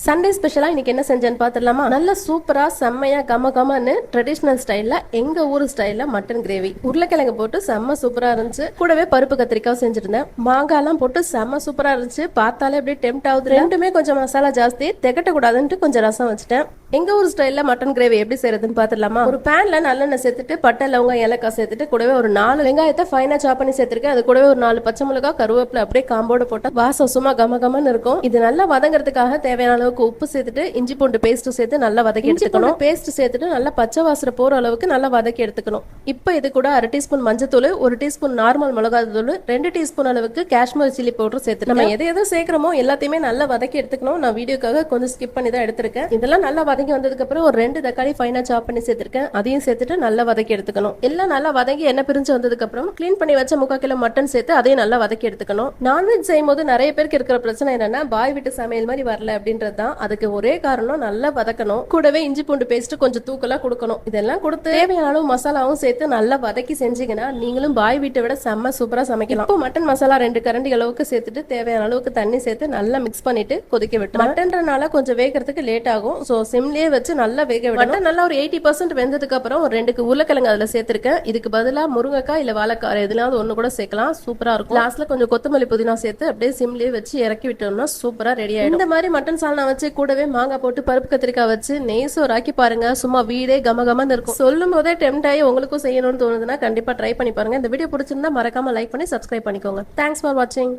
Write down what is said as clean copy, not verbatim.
Sunday ஸ்பெஷலா இன்னைக்கு என்ன செஞ்சேன்னு பாத்துடலாமா? நல்ல சூப்பரா செம்மையா கம கமன்னு ட்ரெடிஷனல் ஸ்டைல்ல எங்க ஊர் ஸ்டைல்ல மட்டன் கிரேவி உருளைக்கிழங்கு போட்டு செம்ம சூப்பரா இருந்துச்சு. கூடவே பருப்பு கத்திரிக்காய் செஞ்சிருந்தேன். மாங்காய் எல்லாம் போட்டு செம்ம சூப்பரா இருந்துச்சு. பார்த்தாலே அப்படியே டெம்ட் ஆகுது. ரெண்டுமே கொஞ்சம் மசாலா ஜாஸ்தி, திகட்ட கூடாதுன்ட்டு கொஞ்சம் ரசம் வச்சுட்டேன். எங்க ஊர் ஸ்டைல்ல மட்டன் கிரேவி எப்படி செய்யறதுன்னு பாத்துடலாமா? ஒரு பேன்ல நல்லெண்ணெய் சேர்த்துட்டு பட்டை லவங்கம் ஏலக்காய் சேர்த்துட்டு கூடவே ஒரு 4 வெங்காயத்தை ஃபைனா சாப் பண்ணி சேர்த்திருக்கேன். அது கூடவே ஒரு 4 பச்சை மிளகாய் கருவேப்பிலை அப்படியே காம்போடு போட்டா வாசம் சும்மா கம கமன்னு இருக்கும். இது நல்லா வதங்குறதுக்காக தேவையான அளவுக்கு உப்பு சேர்த்துட்டு இஞ்சி பூண்டு பேஸ்ட் சேர்த்து நல்லா வதக்கி எடுத்துக்கணும். பேஸ்ட் சேர்த்துட்டு நல்லா பச்சை வாசனை போற அளவுக்கு நல்லா வதக்கி எடுத்துக்கணும். இப்போ இது கூட 1/2 டீஸ்பூன் மஞ்சத்தூள், 1 டீஸ்பூன் நார்மல் மிளகாய் தூள், 2 டீஸ்பூன் அளவுக்கு காஷ்மீர் சில்லி பவுடர் சேர்த்து நம்ம எதை சேர்க்கிறோமோ எல்லாத்தையுமே நல்லா வதக்கி எடுத்துக்கணும். நான் வீடியோக்காக கொஞ்சம் ஸ்கிப் பண்ணி தான் எடுத்திருக்கேன். இதெல்லாம் நல்லா வதக்கி வந்ததுக்கு அப்புறம் ஒரு 2 தக்காளி ஃபைனா சாப் பண்ணி சேர்த்திருக்கேன். அதையும் சேர்த்துட்டு நல்லா வதக்கி எடுத்துக்கணும். எல்லாம் நல்லா வதங்கி எண்ணெய் பிரிஞ்சு வந்ததுக்கு அப்புறம் கிளீன் பண்ணி வச்ச 3/4 கிலோ மட்டன் சேர்த்து அதையும் நல்லா வதக்கி எடுத்துக்கணும். நான்வெஜ் செய்யும் போது நிறைய பேருக்கு இருக்கிற பிரச்சனை என்னன்னா பாய் வீட்டு சமையல் மாதிரி வரல அப்படின்றது தான். அதுக்கு ஒரே காரணம் நல்லா வதக்கணும். கூடவே இஞ்சி பூண்டு பேஸ்ட் கொஞ்சம் தூக்கலா கொடுக்கணும். இதெல்லாம் கொடுத்து தேவையான அளவு மசாலாவும் சேர்த்து நல்லா வதக்கி செஞ்சீங்கன்னா நீங்களும் பாய் வீட்டை விட செம்ம சூப்பரா சமைக்கலாம். இப்போ மட்டன் மசாலா 2 கரண்டி அளவுக்கு சேர்த்துட்டு தேவையான அளவுக்கு தண்ணி சேர்த்து நல்லா மிக்ஸ் பண்ணிட்டு கொதிக்க விட்டு மட்டன்றனால கொஞ்சம் வேகிறதுக்கு லேட் ஆகும். சோ சிம்லயே வச்சு நல்லா வேக விடணும். நல்லா ஒரு 80% வெந்ததுக்கு அப்புறம் ஒரு 2 உருளைக்கிழங்கு அதுல சேர்த்திருக்கேன். இதுக்கு பதிலா முருங்கைக்காய் இல்ல வாழைக்காய் எதுலாவது ஒண்ணு கூட சேர்க்கலாம். சூப்பரா இருக்கும். லாஸ்ட்ல கொஞ்சம் கொத்தமல்லி புதினா சேர்த்து அப்படியே சிம்லயே வச்சு இறக்கி விட்டோம்னா சூப்பரா ரெடி ஆயிடும். இந்த மாதிரி மட்டன் சால்னா வச்சு கூடவே மாங்காய் போட்டு பருப்பு கத்திரிக்காய் வச்சு நெய் சோறாக்கி பாருங்க. சும்மா வீடே கமகமன்னு இருக்கும். சொல்லும் போதே டெம்ட் ஆகி உங்களுக்கும் செய்யணும்னு தோணுதுன்னா கண்டிப்பா ட்ரை பண்ணி பாருங்க. இந்த வீடியோ பிடிச்சிருந்தா மறக்காம லைக் பண்ணி சப்ஸ்கிரைப் பண்ணிக்கோங்க. தேங்க்ஸ் ஃபார் வாட்சிங்.